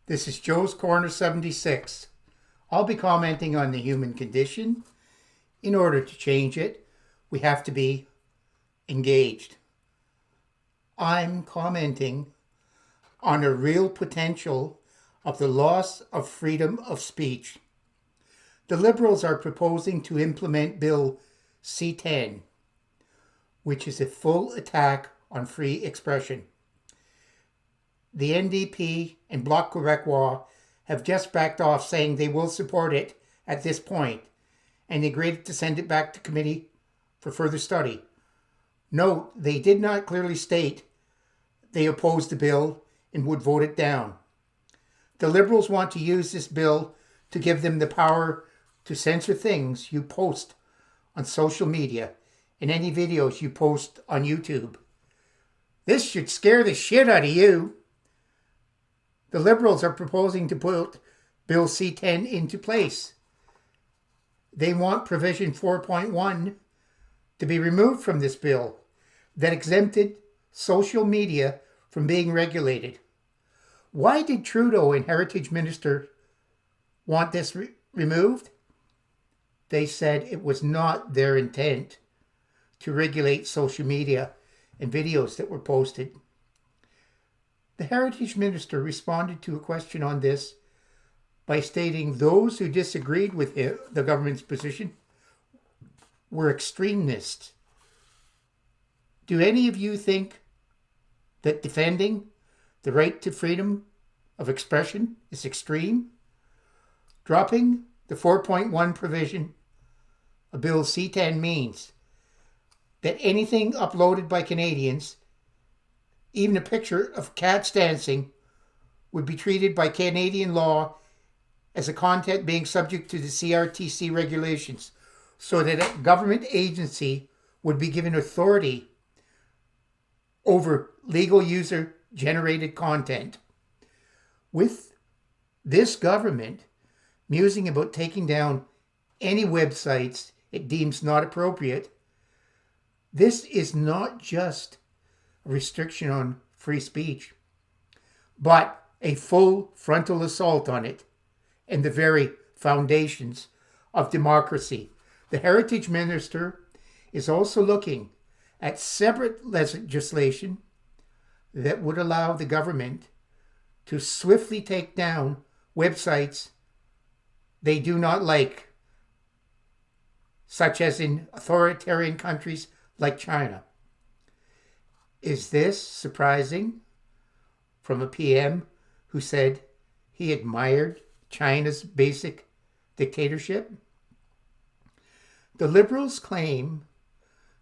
This is Joe's Corner 76. I'll be commenting on the human condition. In order to change it, we have to be engaged. I'm commenting on a real potential of the loss of freedom of speech. The Liberals are proposing to implement Bill C-10, which is a full attack on free expression. The NDP and Bloc Québécois have just backed off, saying they will support it at this point, and agreed to send it back to committee for further study. Note, they did not clearly state they opposed the bill and would vote it down. The Liberals want to use this bill to give them the power to censor things you post on social media and any videos you post on YouTube. This should scare the shit out of you. The Liberals are proposing to put Bill C-10 into place. They want Provision 4.1 to be removed from this bill that exempted social media from being regulated. Why did Trudeau and Heritage Minister want this removed? They said it was not their intent to regulate social media and videos that were posted. The Heritage Minister responded to a question on this by stating those who disagreed with the government's position were extremists. Do any of you think that defending the right to freedom of expression is extreme? Dropping the 4.1 provision of Bill C-10 means that anything uploaded by Canadians, even a picture of cats dancing, would be treated by Canadian law as a content being subject to the CRTC regulations, so that a government agency would be given authority over legal user-generated content. With this government musing about taking down any websites it deems not appropriate, this is not just a restriction on free speech, but a full frontal assault on it and the very foundations of democracy. The Heritage Minister is also looking at separate legislation that would allow the government to swiftly take down websites they do not like, such as in authoritarian countries like China. Is this surprising from a PM who said he admired China's basic dictatorship? The Liberals claim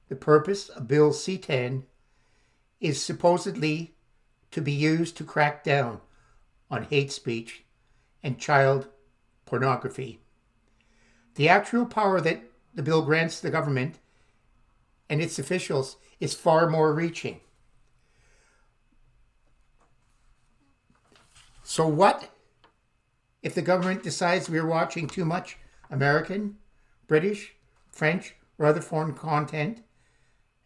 the purpose of Bill C-10 is supposedly to be used to crack down on hate speech and child pornography. The actual power that the bill grants the government and its officials is far more reaching. So what if the government decides we're watching too much American, British, French, or other foreign content,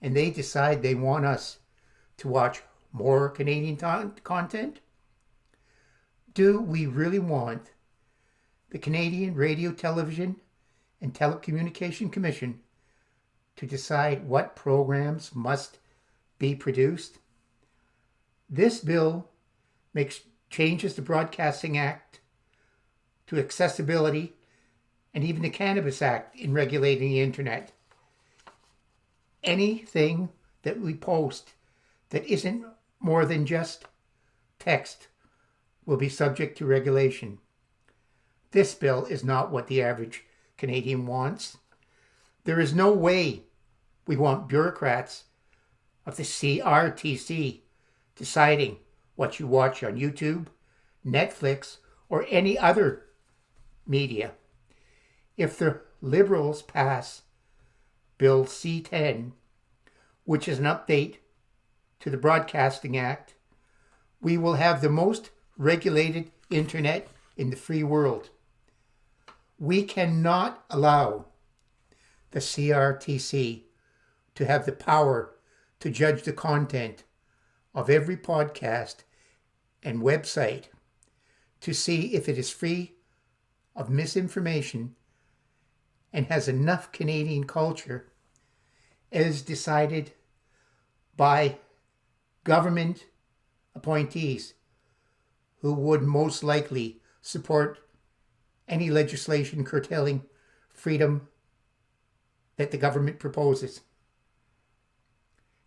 and they decide they want us to watch more Canadian content? Do we really want the Canadian Radio, Television, and Telecommunication Commission to decide what programs must be produced? This bill makes changes to Broadcasting Act, to Accessibility, and even the Cannabis Act in regulating the internet. Anything that we post that isn't more than just text will be subject to regulation. This bill is not what the average Canadian wants. There is no way we want bureaucrats of the CRTC deciding what you watch on YouTube, Netflix, or any other media. If the Liberals pass Bill C-10, which is an update to the Broadcasting Act, we will have the most regulated internet in the free world. We cannot allow the CRTC to have the power to judge the content of every podcast and website to see if it is free of misinformation and has enough Canadian culture as decided by government appointees who would most likely support any legislation curtailing freedom that the government proposes.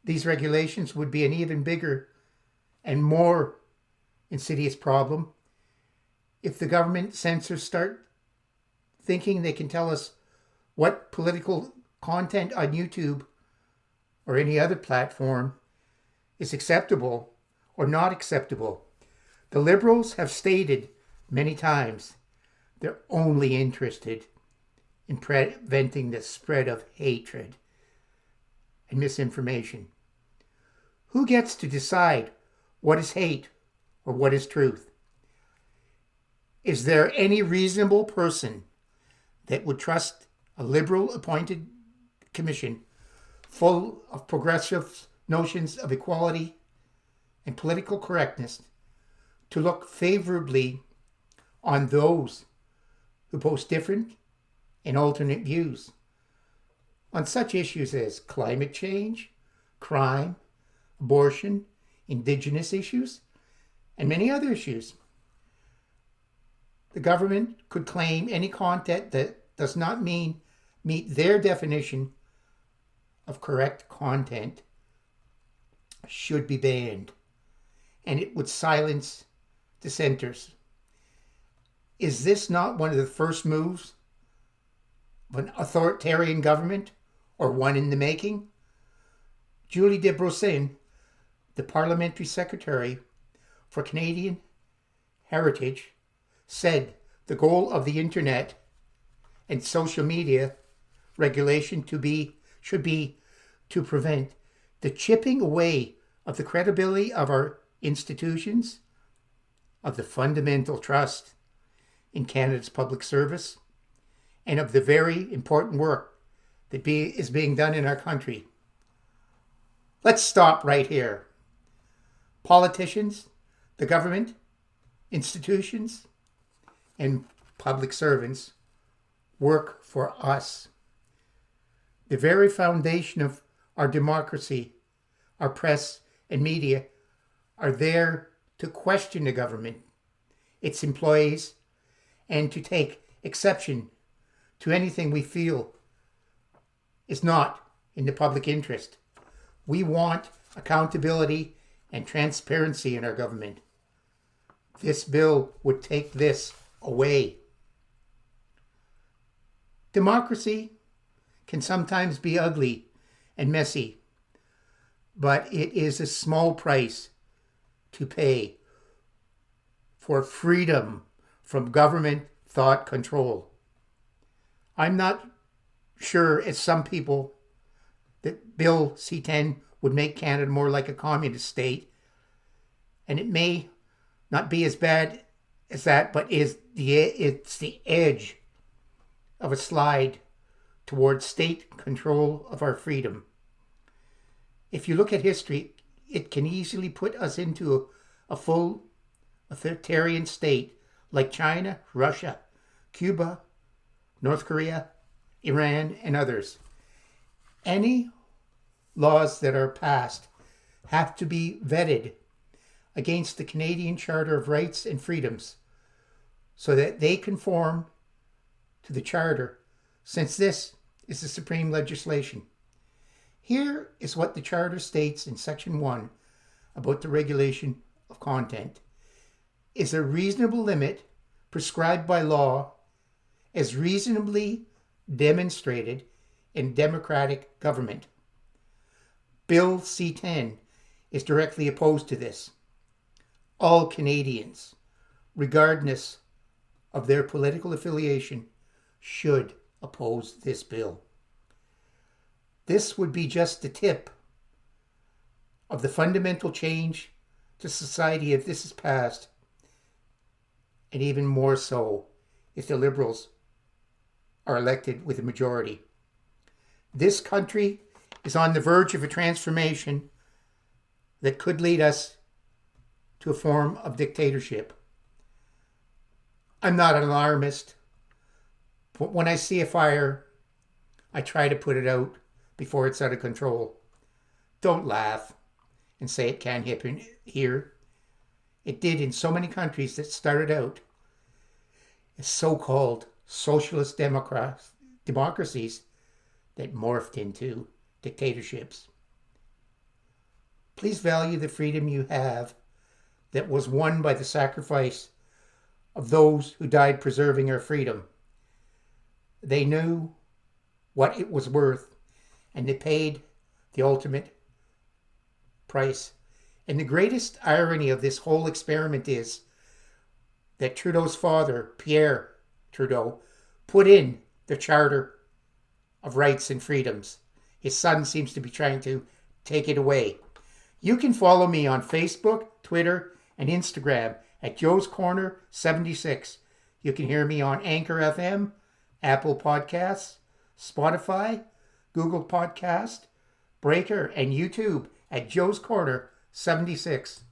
These regulations would be an even bigger and more insidious problem if the government censors start thinking they can tell us what political content on YouTube or any other platform is acceptable or not acceptable. The Liberals have stated many times they're only interested in preventing the spread of hatred and misinformation. Who gets to decide what is hate or what is truth? Is there any reasonable person that would trust a Liberal appointed commission full of progressive notions of equality and political correctness to look favorably on those who post different and alternate views on such issues as climate change, crime, abortion, Indigenous issues, and many other issues? The government could claim any content that does not meet their definition of correct content should be banned, and it would silence dissenters. Is this not one of the first moves of an authoritarian government, or one in the making? Julie de Brossin, the Parliamentary Secretary for Canadian Heritage, said the goal of the Internet and social media regulation should be to prevent the chipping away of the credibility of our institutions, of the fundamental trust in Canada's public service, and of the very important work that is being done in our country. Let's stop right here. Politicians, the government, institutions, and public servants work for us. The very foundation of our democracy, our press and media, are there to question the government, its employees, and to take exception to anything we feel is not in the public interest. We want accountability and transparency in our government. This bill would take this away. Democracy can sometimes be ugly and messy, but it is a small price to pay for freedom from government thought control. I'm not sure, as some people, that Bill C-10 would make Canada more like a communist state, and it may not be as bad as that, but it's the edge of a slide towards state control of our freedom. If you look at history, it can easily put us into a full authoritarian state like China, Russia, Cuba, North Korea, Iran, and others. Any laws that are passed have to be vetted against the Canadian Charter of Rights and Freedoms so that they conform to the Charter, since this is the supreme legislation. Here is what the Charter states in Section 1 about the regulation of content. Is a reasonable limit prescribed by law as reasonably demonstrated in democratic government. Bill C-10 is directly opposed to this. All Canadians, regardless of their political affiliation, should oppose this bill. This would be just the tip of the fundamental change to society if this is passed, and even more so if the Liberals are elected with a majority. This country is on the verge of a transformation that could lead us to a form of dictatorship. I'm not an alarmist, but when I see a fire, I try to put it out before it's out of control. Don't laugh and say it can't happen here. It did in so many countries that started out as so-called socialist democracies that morphed into dictatorships. Please value the freedom you have that was won by the sacrifice of those who died preserving our freedom. They knew what it was worth, and they paid the ultimate price. And the greatest irony of this whole experiment is that Trudeau's father, Pierre Trudeau, put in the Charter of Rights and Freedoms. His son seems to be trying to take it away. You can follow me on Facebook, Twitter, and Instagram at Joe's Corner 76. You can hear me on Anchor FM, Apple Podcasts, Spotify, Google Podcast, Breaker, and YouTube at Joe's Corner 76.